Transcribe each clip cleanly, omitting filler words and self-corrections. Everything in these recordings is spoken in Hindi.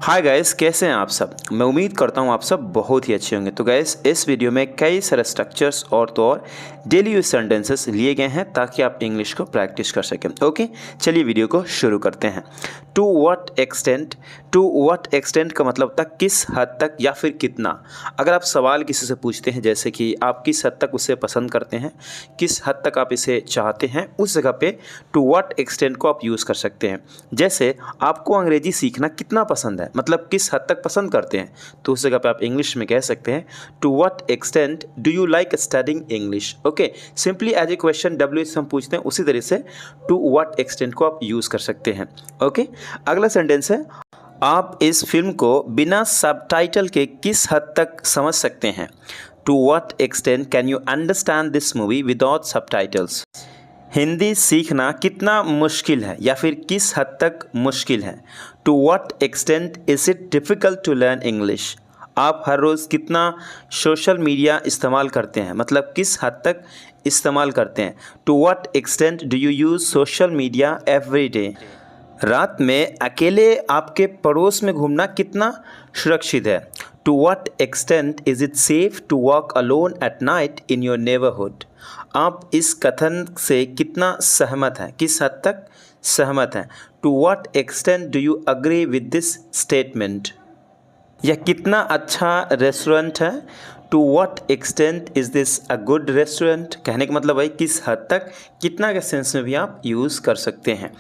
हाय गाइस, कैसे हैं आप सब। मैं उम्मीद करता हूं आप सब बहुत ही अच्छे होंगे। तो गाइस, इस वीडियो में कई सारे स्ट्रक्चर्स और तो और डेली यूज सेंटेंसेस लिए गए हैं ताकि आप इंग्लिश को प्रैक्टिस कर सकें। ओके, चलिए वीडियो को शुरू करते हैं। To what extent, to what extent का मतलब था किस हद तक या फिर कितना। अगर आप सवाल किसी से पूछते हैं जैसे कि आप किस हद तक उसे पसंद करते हैं, किस हद तक आप इसे चाहते हैं, उस जगह पे टू व्हाट एक्सटेंट को आप यूज़ कर सकते हैं। जैसे आपको अंग्रेजी सीखना कितना पसंद है, मतलब किस हद तक पसंद करते हैं, तो उस जगह पे आप इंग्लिश में कह सकते हैं to what extent do you like studying English. Okay, simply as a question W हम पूछते हैं, उसी तरह से टू व्हाट एक्सटेंट को आप यूज़ कर सकते हैं। ओके, अगला सेंटेंस है आप इस फिल्म को बिना सबटाइटल के किस हद तक समझ सकते हैं। To what extent can you understand this movie without subtitles. Hindi सीखना कितना मुश्किल है या फिर किस हद तक मुश्किल है। To what extent is it difficult to learn English. आप हर रोज़ कितना सोशल मीडिया इस्तेमाल करते हैं, मतलब किस हद तक इस्तेमाल करते हैं। To what extent do you use social media every day. रात में अकेले आपके पड़ोस में घूमना कितना सुरक्षित है। To what extent is it safe to walk alone at night in your neighbourhood. आप इस कथन से कितना सहमत हैं, किस हद तक सहमत हैं। To what extent do you agree with this statement. यह कितना अच्छा रेस्टोरेंट है। To what extent is this a good restaurant. कहने का मतलब भाई किस हद तक, कितना के सेंस में भी आप यूज़ कर सकते हैं।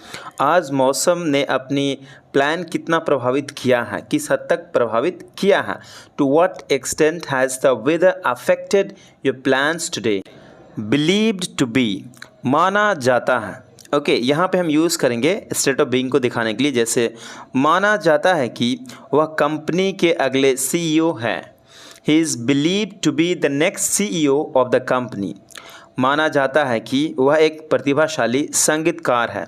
आज मौसम ने अपनी प्लान कितना प्रभावित किया है, किस हद तक प्रभावित किया है। To what extent has the weather affected your plans today. Believed to be, माना जाता है। ओके, यहाँ पे हम यूज़ करेंगे स्टेट ऑफ बीइंग को दिखाने के लिए। जैसे माना जाता है कि वह कंपनी के अगले सीईओ हैं। He is believed to be the next CEO of the company. माना जाता है कि वह एक प्रतिभाशाली संगीतकार है।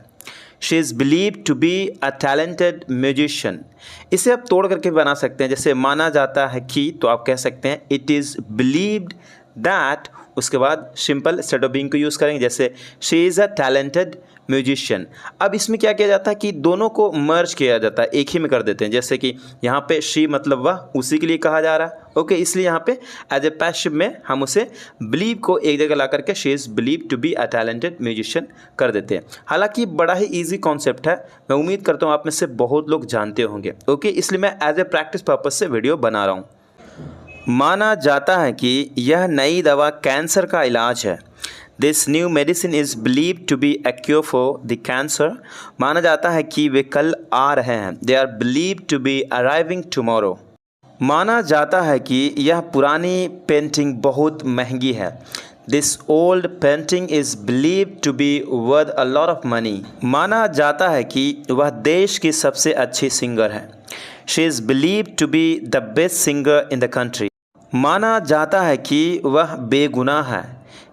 She is believed to be a talented musician. इसे आप तोड़ करके बना सकते हैं। जैसे माना जाता है कि, तो आप कह सकते हैं इट इज़ बिलीव्ड दैट, उसके बाद सिंपल स्टेट ऑफ बीइंग को यूज़ करेंगे। जैसे she is a talented musician. अब इसमें क्या किया जाता है कि दोनों को मर्ज किया जाता है, एक ही में कर देते हैं। जैसे कि यहाँ पे शी मतलब वह, उसी के लिए कहा जा रहा है। ओके, इसलिए यहाँ पे एज ए पैसिव में हम उसे बिलीव को एक जगह ला करके she is believe to be a talented musician कर देते हैं। हालांकि बड़ा ही ईजी कॉन्सेप्ट है, मैं उम्मीद करता हूँ आप में से बहुत लोग जानते होंगे। ओके, इसलिए मैं एज ए प्रैक्टिस पर्पज से वीडियो बना रहा हूँ। माना जाता है कि यह नई दवा कैंसर का इलाज है। This new medicine is believe to be a cure for the cancer. माना जाता है कि वे कल आ रहे हैं। They are believe to be arriving tomorrow. माना जाता है कि यह पुरानी पेंटिंग बहुत महंगी है। This old painting is believe to be worth a lot of money. माना जाता है कि वह देश की सबसे अच्छी सिंगर है। She is believe to be the best singer in the country. माना जाता है कि वह बेगुनाह है।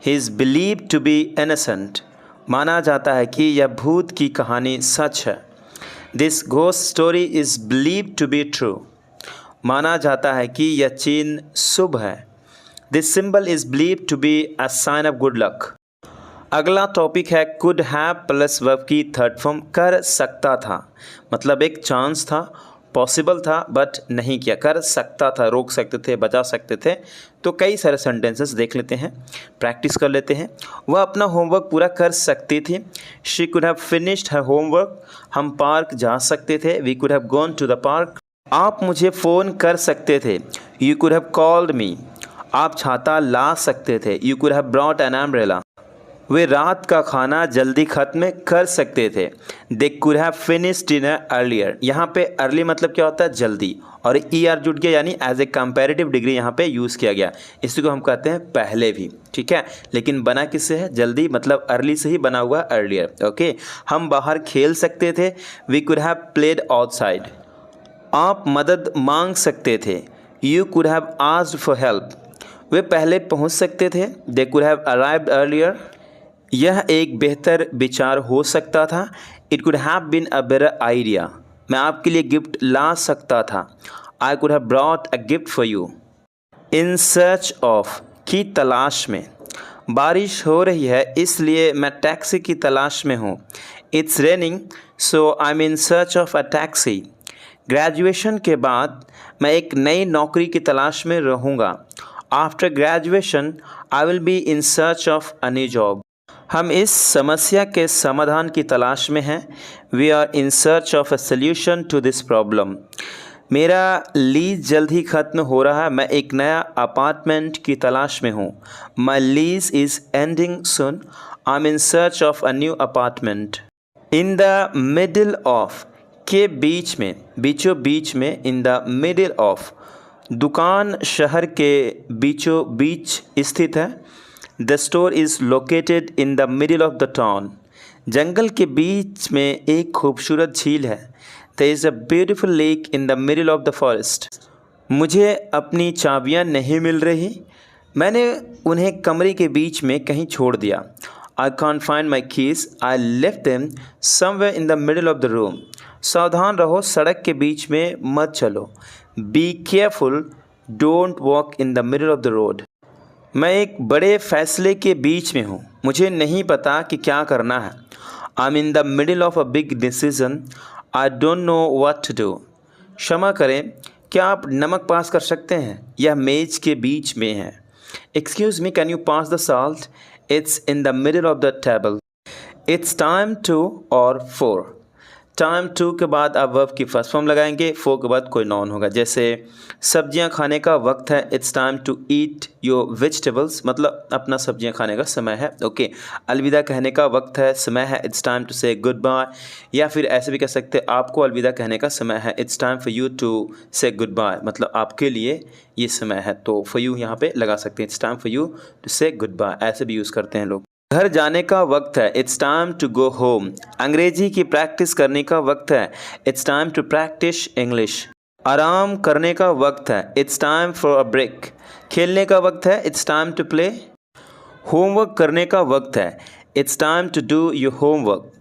He is believe to be innocent. माना जाता है कि यह भूत की कहानी सच है। This ghost story is believe to be true. माना जाता है कि यह चिन्ह शुभ है। This symbol is believe to be a sign of good luck. अगला टॉपिक है कुड हैव प्लस वर्ब की थर्ड फॉर्म। कर सकता था, मतलब एक चांस था, पॉसिबल था बट नहीं किया। कर सकता था, रोक सकते थे, बचा सकते थे। तो कई सारे सेंटेंसेस देख लेते हैं, प्रैक्टिस कर लेते हैं। वह अपना होमवर्क पूरा कर सकती थी। She could have finished her homework. हम पार्क जा सकते थे। We could have gone to the park. आप मुझे फ़ोन कर सकते थे। You could have called me. आप छाता ला सकते थे। You could have brought an umbrella. वे रात का खाना जल्दी ख़त्म कर सकते थे। They could have finished dinner earlier. यहाँ पे अर्ली मतलब क्या होता है, जल्दी, और ई आर जुड़ गया, यानी एज ए कंपैरेटिव डिग्री यहाँ पे यूज़ किया गया। इसी को हम कहते हैं पहले भी, ठीक है। लेकिन बना किससे है, जल्दी, मतलब अर्ली से ही बना हुआ अर्लियर। ओके, हम बाहर खेल सकते थे। We could have played outside. आप मदद मांग सकते थे। You could have asked for help. वे पहले पहुँच सकते थे। They could have arrived earlier. यह एक बेहतर विचार हो सकता था। It could have been a better idea. मैं आपके लिए गिफ्ट ला सकता था। I could have brought a gift for you. In search of, की तलाश में। बारिश हो रही है इसलिए मैं टैक्सी की तलाश में हूँ। It's raining so I am in search of a taxi. Graduation के बाद मैं एक नई नौकरी की तलाश में रहूँगा। After graduation I will be in search of a new job. हम इस समस्या के समाधान की तलाश में हैं। We are in search of a solution to this problem. मेरा लीज जल्द ही ख़त्म हो रहा है। मैं एक नया अपार्टमेंट की तलाश में हूँ। My lease is ending soon. I am in search of a new apartment. In the middle of के बीच में, बीचों बीच में, इन द मिडिल ऑफ। दुकान शहर के बीचों बीच स्थित है। The store is located in the middle of the town. जंगल के बीच में एक खूबसूरत झील है। There is a beautiful lake in the middle of the forest. मुझे अपनी चाबियाँ नहीं मिल रही। मैंने उन्हें कमरे के बीच में कहीं छोड़ दिया। I can't find my keys. I left them somewhere in the middle of the room. सावधान रहो, सड़क के बीच में मत चलो। Be careful. Don't walk in the middle of the road. मैं एक बड़े फैसले के बीच में हूँ। मुझे नहीं पता कि क्या करना है। I'm in the middle of a big decision. I don't know what to do. क्षमा करें, क्या आप नमक पास कर सकते हैं? यह मेज के बीच में है। Excuse me, can you pass the salt? It's in the middle of the table. It's time to और for. टाइम टू के बाद आप वर्ब की फर्स्ट फॉर्म लगाएंगे। फोर के बाद कोई नॉन होगा। जैसे सब्जियां खाने का वक्त है। It's time to eat your vegetables, मतलब अपना सब्जियां खाने का समय है। ओके, अलविदा कहने का वक्त है, समय है। It's time to say good bye. या फिर ऐसे भी कह सकते हैं, आपको अलविदा कहने का समय है। It's time for you to say goodbye, मतलब आपके लिए ये समय है। तो फॉर यू यहाँ पे लगा सकते हैं। It's time for you to say goodbye, ऐसे भी यूज़ करते हैं लोग। घर जाने का वक्त है। It's time to go home. अंग्रेजी की प्रैक्टिस करने का वक्त है। It's time to practise English. आराम करने का वक्त है। It's time for a break. खेलने का वक्त है। It's time to play. Homework करने का वक्त है। It's time to do your homework.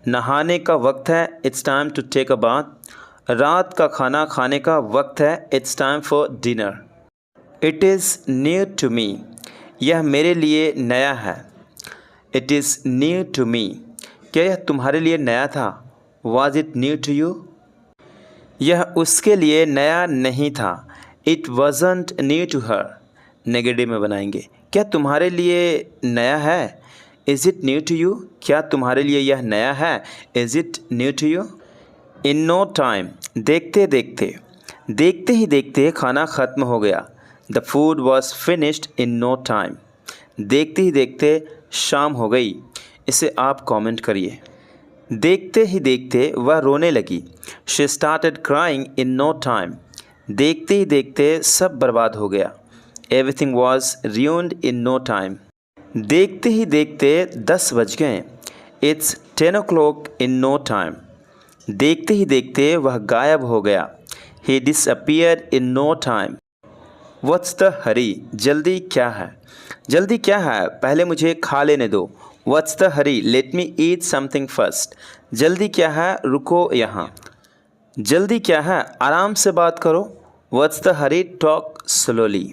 नहाने का वक्त है। It's time to take a bath. रात का खाना खाने का वक्त है। It's time for dinner. It is new to me. यह मेरे लिए नया है। It is new to me. क्या यह तुम्हारे लिए नया था? Was it new to you? यह उसके लिए नया नहीं था। It wasn't new to her. Negative में बनाएंगे। क्या तुम्हारे लिए नया है? Is it new to you? क्या तुम्हारे लिए यह नया है? Is it new to you? In no time. देखते देखते, देखते ही देखते खाना ख़त्म हो गया। The food was finished in no time. देखते ही देखते शाम हो गई। इसे आप कमेंट करिए। देखते ही देखते वह रोने लगी। She started crying in no time. देखते ही देखते सब बर्बाद हो गया। Everything was ruined in no time. देखते ही देखते 10 बज गए। It's 10 o'clock in no time. देखते ही देखते वह गायब हो गया। He disappeared in no time. What's the hurry? जल्दी क्या है? जल्दी क्या है? पहले मुझे खा लेने दो। What's the hurry? Let me eat something first. जल्दी क्या है? रुको यहाँ। जल्दी क्या है? आराम से बात करो। What's the hurry? Talk slowly.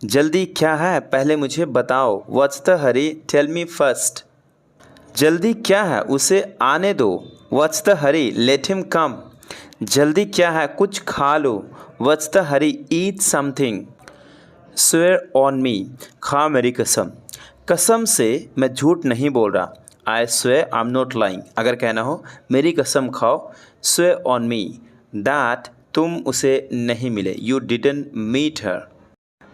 जल्दी क्या है? पहले मुझे बताओ। What's the hurry? Tell me first. जल्दी क्या है? उसे आने दो। What's the hurry? Let him come. जल्दी क्या है? कुछ खा लो। What's the hurry? Eat something. Swear on me. खा मेरी कसम। कसम से मैं झूठ नहीं बोल रहा। I swear I'm not lying. अगर कहना हो मेरी कसम खाओ। Swear on me that तुम उसे नहीं मिले। You didn't meet her.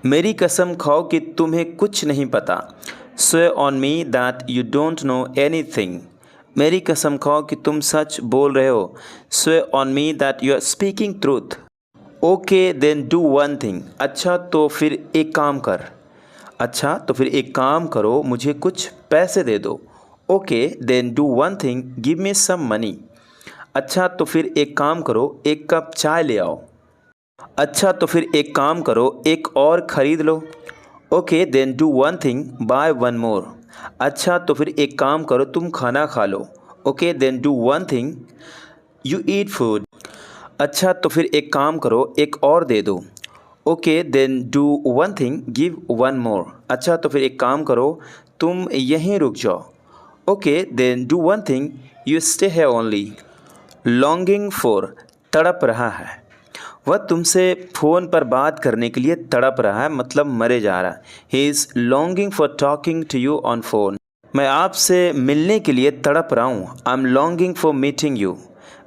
मेरी कसम खाओ कि तुम्हें कुछ नहीं पता। Swear on me that you don't know anything. मेरी कसम खाओ कि तुम सच बोल रहे हो। Swear on me that you are speaking truth. Okay then do one thing. अच्छा तो फिर एक काम कर। अच्छा तो फिर एक काम करो, मुझे कुछ पैसे दे दो। Okay then do one thing, give me some money. अच्छा तो फिर एक काम करो, एक कप चाय ले आओ। अच्छा तो फिर एक काम करो, एक और ख़रीद लो। Okay then do one thing, buy one more. अच्छा तो फिर एक काम करो, तुम खाना खा लो। Okay then do one thing, you eat food. अच्छा तो फिर एक काम करो, एक और दे दो। Okay then do one thing, give one more. अच्छा तो फिर एक काम करो, तुम यहीं रुक जाओ। Okay then do one thing, you stay here only. Longing for, तड़प रहा है। वह तुमसे फ़ोन पर बात करने के लिए तड़प रहा है, मतलब मरे जा रहा है। He is longing for talking to you on phone. मैं आपसे मिलने के लिए तड़प रहा हूँ। I am longing for meeting you.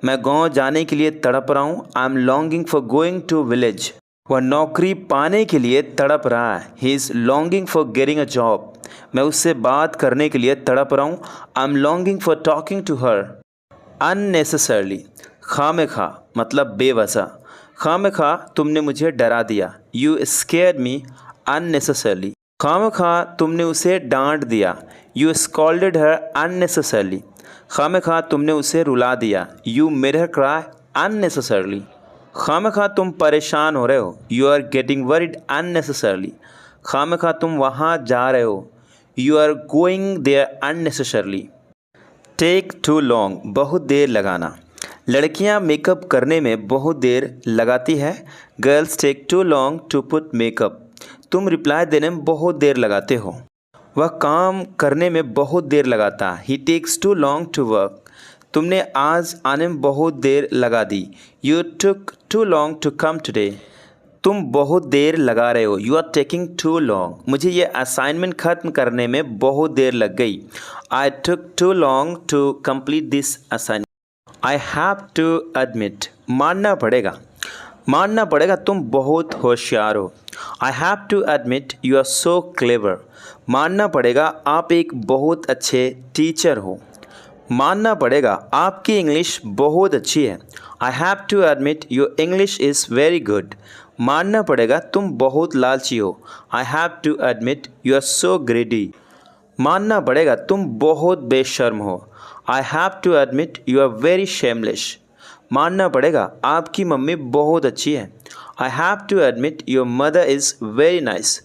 मैं गाँव जाने के लिए तड़प रहा हूँ। I am longing for going to village. वह नौकरी पाने के लिए तड़प रहा है। He is longing for getting a job. मैं उससे बात करने के लिए तड़प रहा हूँ। I am longing for talking to her. Unnecessarily, खामेखा मतलब बेवजह। खामेखा तुमने मुझे डरा दिया। You scared me unnecessarily. खामेखा तुमने उसे डांट दिया। You scolded her unnecessarily. खामेखा तुमने उसे रुला दिया। You made her cry unnecessarily. खामेखा तुम परेशान हो रहे हो। You are getting worried unnecessarily. खामेखा तुम वहाँ जा रहे हो। You are going there unnecessarily. Take too long, बहुत देर लगाना। लड़कियां मेकअप करने में बहुत देर लगाती है। Girls take too long to put makeup. तुम रिप्लाई देने में बहुत देर लगाते हो। वह काम करने में बहुत देर लगाता है। He takes too long to work. तुमने आज आने में बहुत देर लगा दी। You took too long to come today. तुम बहुत देर लगा रहे हो। You are taking too long. मुझे ये असाइनमेंट ख़त्म करने में बहुत देर लग गई। I took too long to complete this assignment. I have to admit, मानना पड़ेगा। मानना पड़ेगा तुम बहुत होशियार हो। I have to admit you are so clever. मानना पड़ेगा आप एक बहुत अच्छे टीचर हो। मानना पड़ेगा आपकी इंग्लिश बहुत अच्छी है। I have to admit your English is very good. मानना पड़ेगा तुम बहुत लालची हो। I have to admit you are so greedy. मानना पड़ेगा तुम बहुत बेशर्म हो। I have to admit you are very shameless. मानना पड़ेगा आपकी मम्मी बहुत अच्छी है। I have to admit your mother is very nice.